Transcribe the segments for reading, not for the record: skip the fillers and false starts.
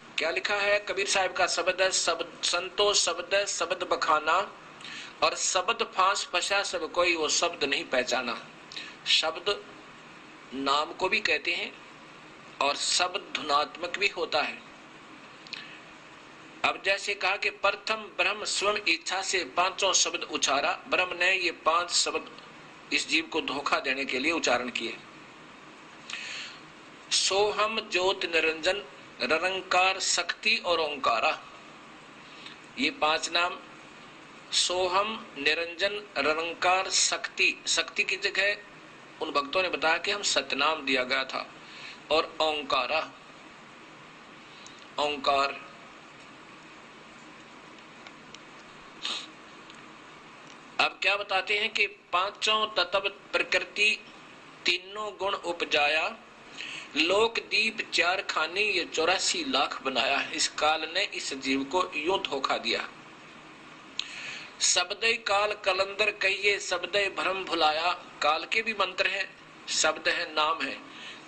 क्या लिखा है कबीर साहब का शब्द है, शब्द संतोष शब्द है, शब्द बखाना और शब्द फांस फंसा सब कोई वो शब्द नहीं पहचाना। शब्द नाम को भी कहते हैं और शब्द धुनात्मक भी होता है। अब जैसे कहा कि प्रथम ब्रह्म स्वयं इच्छा से पांचों शब्द उचारा, ब्रह्म ने ये 5 शब्द इस जीव को धोखा देने के लिए उच्चारण किए। सोहम ज्योत निरंजन निरंकार शक्ति और ओंकारा, ये 5 नाम। सोहम निरंजन निरंकार शक्ति, शक्ति की जगह उन भक्तों ने बताया कि हम सतनाम दिया गया था। और ओंकारा, ओंकार। अब क्या बताते हैं कि पांचों तत्व प्रकृति तीनों गुण उपजाया, लोक दीप 4 खाने ये 84 लाख बनाया। इस काल ने इस जीव को यूं धोखा दिया। शब्दय काल कलंदर कहिए, शब्दय भ्रम भुलाया। काल के भी मंत्र हैं, शब्द है, नाम है,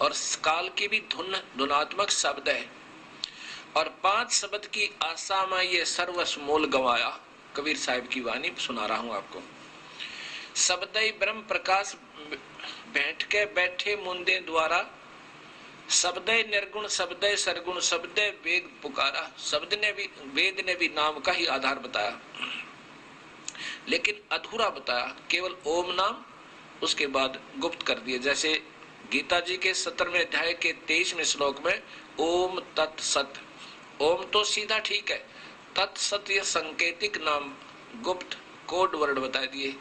और काल की भी धुनात्मक शब्द है। और 5 शब्द की आशा में ये सर्वस्व मोल गंवाया। कबीर साहब की वाणी सुना रहा हूं आपको। शब्दय ब्रह्म प्रकाश बैठ के बैठे मुंदे द्वारा, शब्दय निर्गुण शब्दय सरगुण शब्दय वेद पुकारा। शब्द ने भी, वेद ने भी नाम का ही आधार बताया, लेकिन अधूरा बताया, केवल ओम नाम, उसके बाद गुप्त कर दिए। जैसे गीता जी के 17वें अध्याय के 23वें श्लोक में ओम तत्सत, ओम तो सीधा ठीक है, तत्सत ये संकेतिक नाम, गुप्त कोड वर्ड बता दिए।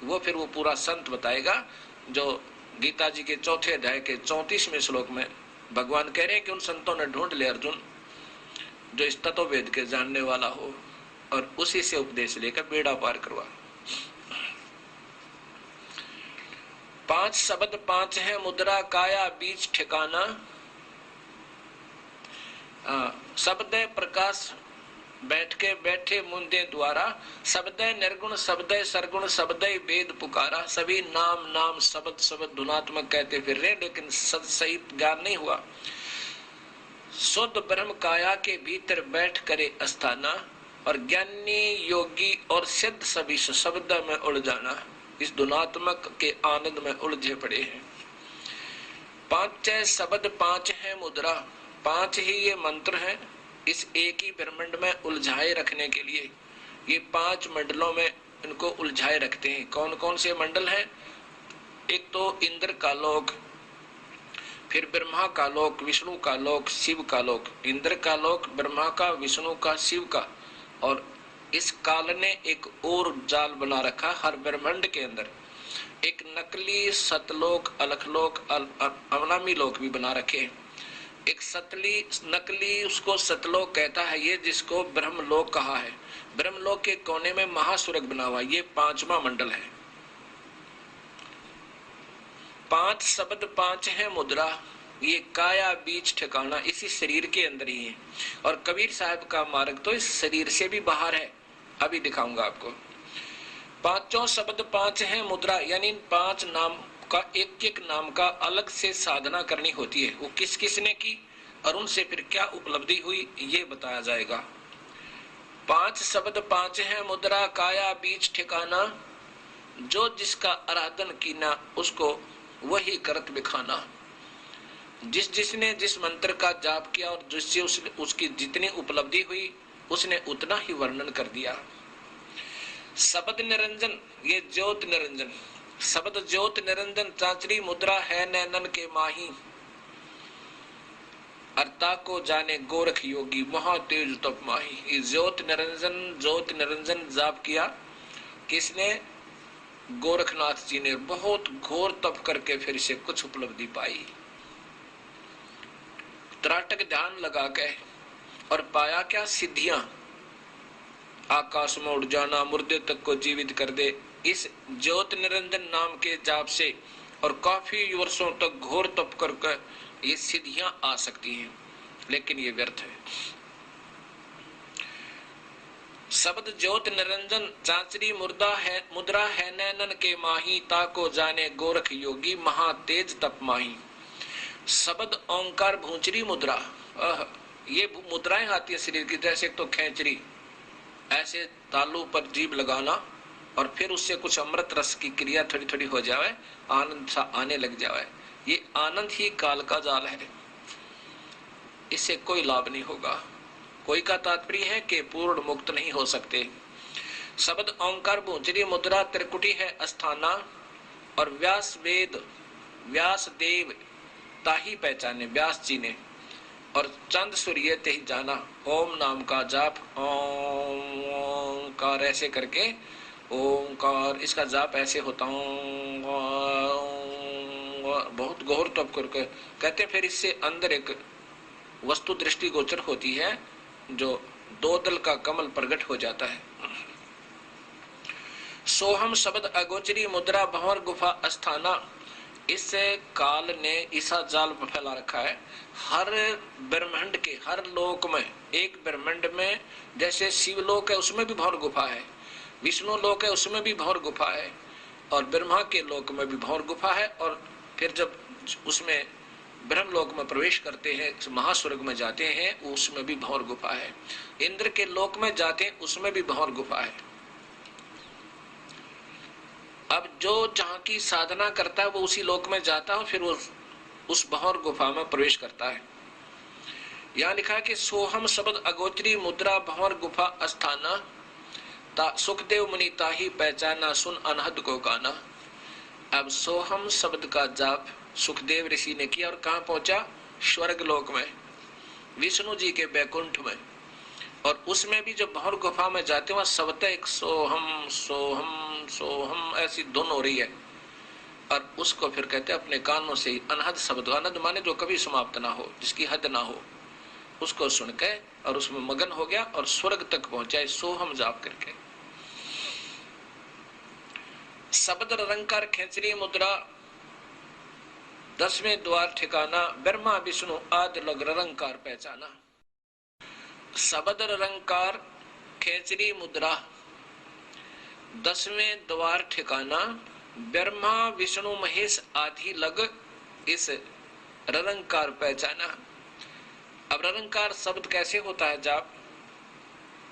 वो फिर वो पूरा संत बताएगा, जो गीता जी के 4थे अध्याय के 34वें श्लोक में भगवान कह रहे हैं कि उन संतों ने ढूंढ ले अर्जुन जो इस तत्व वेद के जानने वाला हो, और उसी से उपदेश लेकर बेड़ा पार करवा। 5 शब्द 5 है मुद्रा काया बीच ठिकाना। शब्द प्रकाश बैठ के बैठे मुंदे द्वारा, शब्द निर्गुण शब्द सरगुण शब्द वेद पुकारा। सभी नाम नाम शब्द शब्द धुनात्मक कहते फिर रहे, लेकिन सही ज्ञान नहीं हुआ। शुद्ध ब्रह्म काया के भीतर बैठ करे अस्थाना, और ज्ञानी योगी और सिद्ध सभी शब्द में उड़ जाना। इस धुनात्मक के आनंद में उलझे पड़े हैं। 5 शब्द 5 है मुद्रा, 5 ही ये मंत्र हैं इस एक ही ब्रह्मांड में उलझाए रखने के लिए। ये 5 मंडलों में इनको उलझाए रखते हैं। कौन कौन से मंडल हैं? एक तो इंद्र का लोक, फिर ब्रह्मा का लोक, विष्णु का लोक, शिव का लोक। इंद्र का लोक, ब्रह्मा का, विष्णु का, शिव का। और इस काल ने एक और जाल बना रखा हर ब्रह्मांड के अंदर। एक नकली सतलोक, अलखलोक, अवनामी लोक भी बना रखे। एक सतली नकली, उसको सतलोक कहता है ये, जिसको ब्रह्मलोक कहा है। ब्रह्मलोक के कोने में महासुरग बना हुआ, ये 5वां मंडल है। 5 शब्द 5 है मुद्रा, ये काया बीच ठिकाना इसी शरीर के अंदर ही है। और कबीर साहब का मार्ग तो इस शरीर से भी बाहर है, अभी दिखाऊंगा आपको। 5 शब्द 5 है मुद्रा, यानी 5 नाम का एक एक नाम का अलग से साधना करनी होती है। वो किस किसने की और उनसे फिर क्या उपलब्धि हुई ये बताया जाएगा। 5 शब्द 5 है मुद्रा काया बीच ठिकाना, जो जिसका आराधन कीना उसको वही करत बिखाना। जिस जिसने जिस मंत्र का जाप किया और जिससे उसकी जितनी उपलब्धि हुई उसने उतना ही वर्णन कर दिया। शब्द निरंजन, ये ज्योत निरंजन, शब्द ज्योत निरंजन चांचरी मुद्रा है नैनन के माही, अर्ता को जाने गोरख योगी महातेज तप माही। ज्योत निरंजन जाप किया किसने? गोरखनाथ जी ने। बहुत घोर तप करके फिर से कुछ उपलब्धि पाई, त्राटक ध्यान लगा के, और पाया क्या? सिद्धियां। आकाश में उड़ जाना, मुर्दे तक को जीवित कर दे इस ज्योत निरंजन नाम के जाप से। और काफी वर्षों तक घोर तप करके ये सिद्धियां आ सकती हैं, लेकिन ये व्यर्थ है। शब्द ज्योत निरंजन चांचरी मुद्रा है नैनन के माही, ताको जाने गोरख योगी महातेज तप माही। शब्द ओंकार भूंचरी मुद्रा, ये मुद्राएं आती है शरीर की, जैसे तो खेचरी, ऐसे तालू पर जीभ लगाना और फिर उससे कुछ अमृत रस की क्रिया थोड़ी थोड़ी हो जाए, आनंद सा आने लग जाए। ये आनंद ही काल का जाल है, इससे कोई लाभ नहीं होगा। कोई का तात्पर्य है कि पूर्ण मुक्त नहीं हो सकते। शब्द ओंकार भूंजरी मुद्रा त्रिकुटी है अस्थाना, और व्यास वेद व्यास देव ताही पहचाने, व्यास जी ने, और चंद सूर्य ते ही जाना। ओम नाम का जाप, ओंकार ऐसे करके, ओंकार इसका जाप ऐसे होता हूँ, बहुत गौर तब करके कहते। फिर इससे अंदर एक वस्तु दृष्टि गोचर होती है, जो दो दल का कमल प्रकट हो जाता है। सोहम शब्द अगोचरी मुद्रा भंवर गुफा अस्थाना, इस काल ने ईसा जाल फैला रखा है। हर ब्रह्मांड के हर लोक में, एक ब्रह्मांड में जैसे शिवलोक है उसमें भी भंवर गुफा है, विष्णु लोक है उसमें भी भंवर गुफा है, और ब्रह्मा के लोक में भी भंवर गुफा है। और फिर जब उसमें ब्रह्म लोक में प्रवेश करते हैं, महास्वर्ग में जाते हैं, उसमें भी भंवर गुफा है। इंद्र के लोक में जाते हैं, उसमें भी भंवर गुफा है। अब जो जहां की साधना करता है वो उसी लोक में जाता है, फिर वो उस भंवर गुफा में प्रवेश करता है। यहाँ लिखा है कि सोहम शब्द अगोचरी मुद्रा भंवर गुफा अस्थाना, सुखदेव मुनि ताही पहचाना, सुन अनहद को गाना। अब सोहम शब्द का जाप सुखदेव ऋषि ने किया और कहां पहुंचा? स्वर्ग लोक में, विष्णु जी के बैकुंठ में। और उसमें भी जब भंवर गुफा में जाते वहां सबते एक सोहम सोहम सोहम ऐसी धुन हो रही है, और उसको फिर कहते हैं अपने कानों से अनहद शब्द, अनहद माने जो कभी समाप्त ना हो, जिसकी हद ना हो, उसको सुन के और उसमें मगन हो गया और स्वर्ग तक पहुंचा सोहम जाप करके। शब्द रंकार खेचरी मुद्रा 10वें द्वार ठिकाना, ब्रह्मा विष्णु आदि लग रंकार पहचाना। शब्द रंकार खेचरी मुद्रा 10वें द्वार ठिकाना, ब्रह्मा विष्णु महेश आदि लग इस रंकार पहचाना। अब रंकार शब्द कैसे होता है जाप,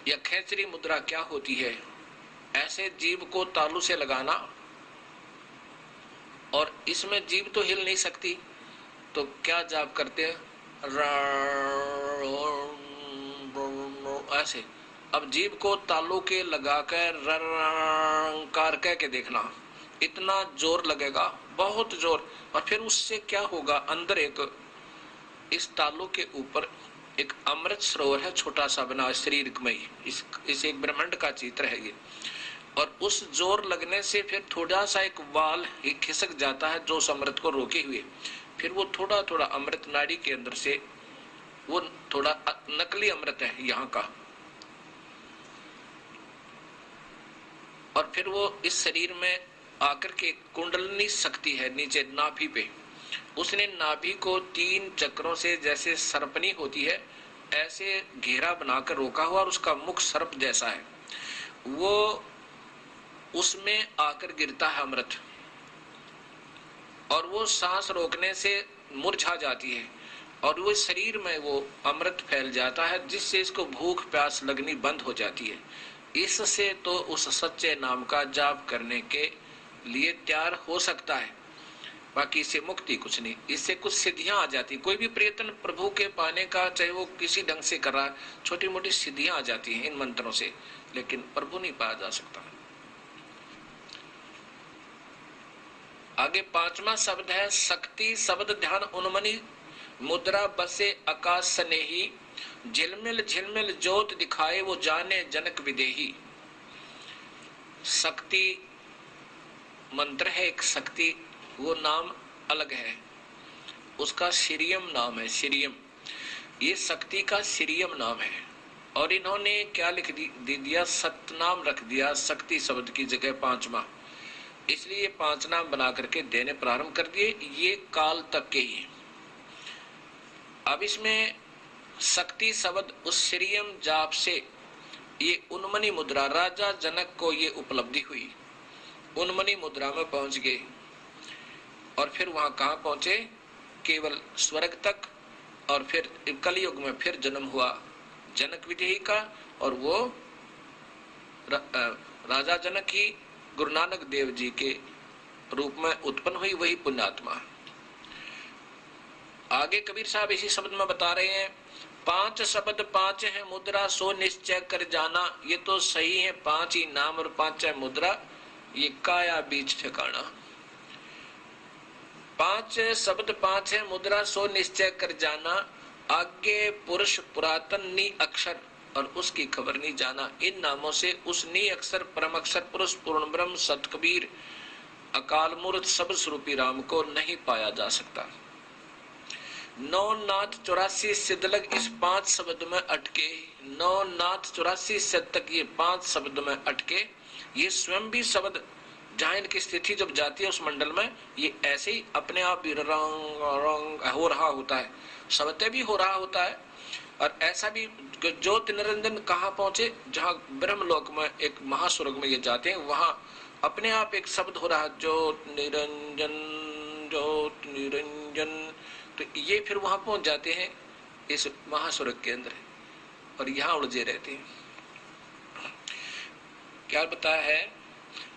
या खेचरी मुद्रा क्या होती है? ऐसे जीव को तालू से लगाना, और इसमें जीव तो हिल नहीं सकती, तो क्या जाप करते हैं? ऐसे। अब जीव को तालू के लगाकर रंकार कह के देखना, इतना जोर लगेगा, बहुत जोर। और फिर उससे क्या होगा? अंदर एक इस तालू के ऊपर एक अमृत सरोवर है, छोटा सा बना शरीर में ही, इस एक ब्रह्मांड का चित्र है ये। और उस जोर लगने से फिर थोड़ा सा एक वाल ही खिसक जाता है जो उस अमृत को रोके हुए, फिर वो थोड़ा थोड़ा अमृत नाड़ी के अंदर से, वो थोड़ा नकली अमृत है यहाँ का, और फिर वो इस शरीर में आकर के कुंडलनी शक्ति है नीचे नाभि पे, उसने नाभि को 3 चक्रों से जैसे सर्पनी होती है ऐसे घेरा बनाकर रोका हुआ, और उसका मुख सर्प जैसा है, वो उसमें आकर गिरता है अमृत, और वो सांस रोकने से मुरझा जाती है, और वो शरीर में वो अमृत फैल जाता है, जिससे इसको भूख प्यास लगनी बंद हो जाती है। इससे तो उस सच्चे नाम का जाप करने के लिए तैयार हो सकता है, बाकी इससे मुक्ति कुछ नहीं। इससे कुछ सिद्धियां आ जाती, कोई भी प्रयत्न प्रभु के पाने का चाहे वो किसी ढंग से कर रहा है, छोटी मोटी सिद्धियां आ जाती हैं इन मंत्रों से, लेकिन प्रभु नहीं पाया जा सकता। आगे 5वां शब्द है शक्ति शब्द ध्यान उन्मनी मुद्रा बसे आकाश स्नेही, झिलमिल झिलमिल ज्योत दिखाए वो जाने जनक विदेही। शक्ति मंत्र है एक, शक्ति वो नाम अलग है, उसका श्रीयम नाम है, श्रीयम, ये शक्ति का श्रीयम नाम है। और इन्होंने क्या लिख दिया? सतनाम रख दिया शक्ति शब्द की जगह 5वां, इसलिए 5 नाम बना करके देने प्रारंभ कर दिए, ये काल तक के ही। अब इसमें शक्ति शब्द उस श्रीयम जाप से ये उन्मनी मुद्रा, राजा जनक को ये उपलब्धि हुई, उन्मनी मुद्रा में पहुंच गए, और फिर वहां कहां पहुंचे? केवल स्वर्ग तक, और फिर कलयुग में फिर जन्म हुआ जनक विदेही का, और वो राजा जनक ही गुरु नानक देव जी के रूप में उत्पन्न हुई, वही पुण्यात्मा। आगे कबीर साहब इसी शब्द में बता रहे हैं, 5 शब्द 5 है मुद्रा, सो निश्चय कर जाना। ये तो सही है, 5 ही नाम और 5 है मुद्रा, ये काया बीच ठिकाना। 5 शब्द 5 है मुद्रा, सो निश्चय कर जाना। आगे पुरुष पुरातन नी अक्षर, और उसकी खबर नहीं जाना। इन नामों से उस नी अक्षर परम अक्षर पुरुष पूर्ण ब्रह्म सत कबीर अकाल मूर्त सब स्वरूपी राम को नहीं पाया जा सकता। 9 नाथ 84 सिद्धलग इस 5 शब्द में अटके। 9 नाथ 84 सिद्ध तक ये 5 शब्द में अटके। ये स्वयं भी शब्द जहां इनकी स्थिति जब जाती है उस मंडल में, ये ऐसे ही अपने आप भी रंग रंग हो रहा होता है, शब्द भी हो रहा होता है। और ऐसा भी ज्योत निरंजन कहाँ पहुंचे, जहां ब्रह्मलोक में एक महास्वर्ग में ये जाते हैं, वहां अपने आप एक शब्द हो रहा है, ज्योत निरंजन ज्योत निरंजन। तो ये फिर वहां पहुंच जाते हैं इस महास्वर्ग के अंदर, और यहाँ उलझे रहते हैं। क्या बताया है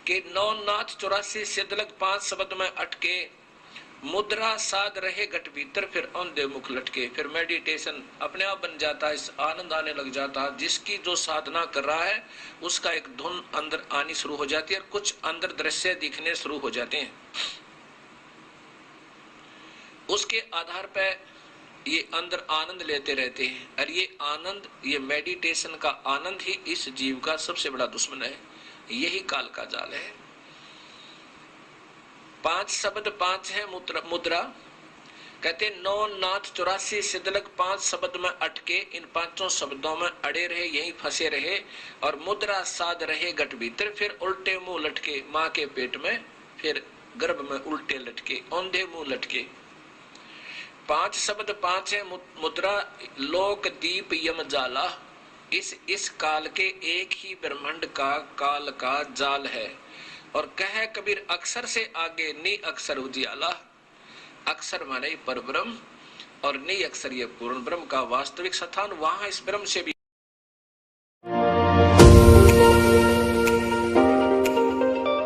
कि 9 नाथ 84 सिद्धलग 5 शब्द में अटके। मुद्रा साध रहे घट भीतर, फिर औंधे मुख लटके। फिर मेडिटेशन अपने आप बन जाता है, आनंद आने लग जाता है। जिसकी जो साधना कर रहा है उसका एक धुन अंदर आनी शुरू हो जाती है, और कुछ अंदर दृश्य दिखने शुरू हो जाते हैं। उसके आधार पर ये अंदर आनंद लेते रहते हैं, और ये आनंद, ये मेडिटेशन का आनंद ही इस जीव का सबसे बड़ा दुश्मन है। यही काल का जाल है। 5 शब्द 5 है मुद्रा, कहते 9 नाथ 84 सिद्धलग 5 शब्द में अटके। इन 5 शब्दों में अड़े रहे, यहीं फंसे रहे, और मुद्रा साध रहे घट भीतर, फिर उल्टे मुंह लटके मां के पेट में, फिर गर्भ में उल्टे लटके, औंधे मुंह लटके। 5 शब्द 5 है मुद्रा, लोक दीप यम जाला। इस काल के एक ही ब्रह्मांड का काल का जाल है। और कहे कबीर अक्षर से आगे नी अक्षर उजियाला। अक्षर माने पर ब्रह्म, और नी अक्षर ये पूर्ण ब्रह्म का वास्तविक स्थान। वहां इस ब्रह्म से